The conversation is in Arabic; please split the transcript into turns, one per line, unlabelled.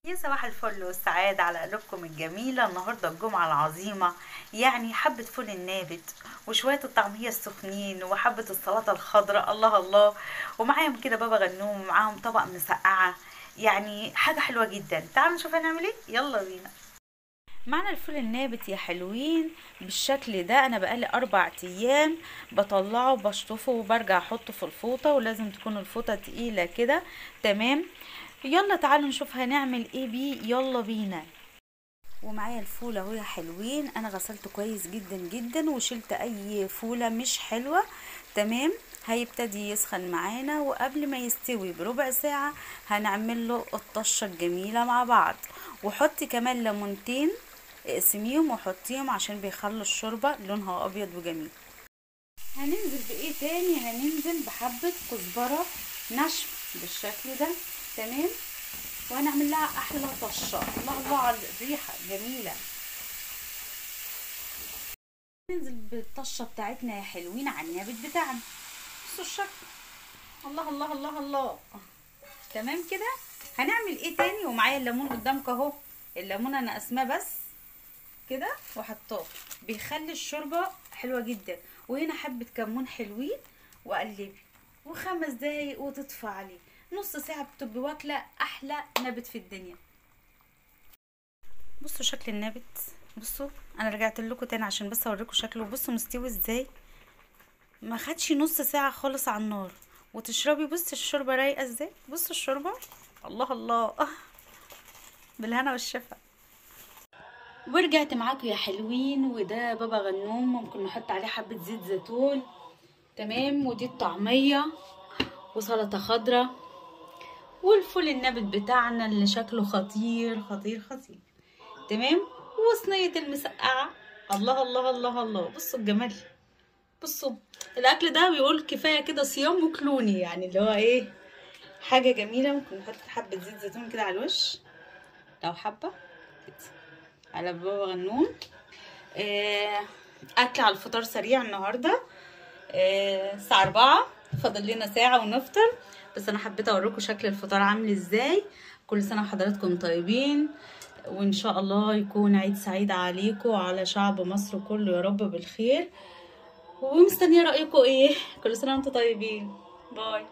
يا صباح الفل والسعادة على قلوبكم الجميلة. النهاردة الجمعة العظيمة، يعني حبة فول النابت وشوية الطعمية السخنين وحبة السلطة الخضراء، الله الله، ومعاهم كده بابا غنوم ومعاهم طبق مسقعة. يعني حاجة حلوة جدا. تعالوا نشوف هنعمل ايه، يلا بينا. معنا الفول النابت يا حلوين بالشكل ده. انا بقالي 4 ايام بطلعه وبشطفه وبرجع احطه في الفوطة، ولازم تكون الفوطة تقيلة كده. تمام، يلا تعالوا نشوف هنعمل ايه بيه، يلا بينا. ومعايا الفول اهو يا حلوين، انا غسلته كويس جدا جدا وشلت اي فولة مش حلوة. تمام، هيبتدي يسخن معانا، وقبل ما يستوي بربع ساعة هنعمل له الطشة الجميلة مع بعض. وحطي كمان ليمونتين، اقسميهم وحطيهم عشان بيخلوا الشوربة لونها ابيض وجميل. هننزل بايه تاني؟ هننزل بحبة كزبرة ناشفة بالشكل ده. تمام، وهنعمل لها احلى طشه. الله الله على الريحه جميله. ننزل بالطشه بتاعتنا يا حلوين على النابت بتاعنا. بصوا الشكل، الله الله الله الله. تمام كده. هنعمل ايه تاني؟ ومعايا الليمون قدامك اهو. الليمون انا قسماه بس كده وحطاه، بيخلي الشوربه حلوه جدا. وهنا حبه كمون حلوين، وقلبي و5 دقايق وتطفى عليه. نص ساعه بتبقي واكله احلى نابت في الدنيا. بصوا شكل النابت، بصوا انا رجعت لكم تاني عشان بس اوريكم شكله. بصوا مستوي ازاي، ما خدش نص ساعه خالص على النار. وتشربي بصوا الشوربه رايقه ازاي، بصوا الشوربه، الله الله. بالهنا والشفا. ورجعت معاكم يا حلوين، وده بابا غنوم، ممكن نحط عليه حبه زيت زيتون. تمام، ودي الطعميه وسلطه خضراء والفول النابت بتاعنا اللي شكله خطير خطير خطير. تمام، وصينيه المسقعه، الله الله الله الله. بصوا الجمال، بصوا الاكل ده بيقول كفايه كده صيام وكلوني، يعني اللي هو ايه، حاجه جميله. ممكن نحط حبه زيت زيتون كده على الوش لو حابه كده على بابا غنوم. اكل على الفطار سريع النهارده. الساعه 4 فاضل لنا ساعه ونفطر. بس انا حبيت اوريكم شكل الفطار عامل ازاي. كل سنه وحضراتكم طيبين، وان شاء الله يكون عيد سعيد عليكم وعلى شعب مصر كله يا رب بالخير. ومستنيه رايكم ايه. كل سنه وانتم طيبين، باي.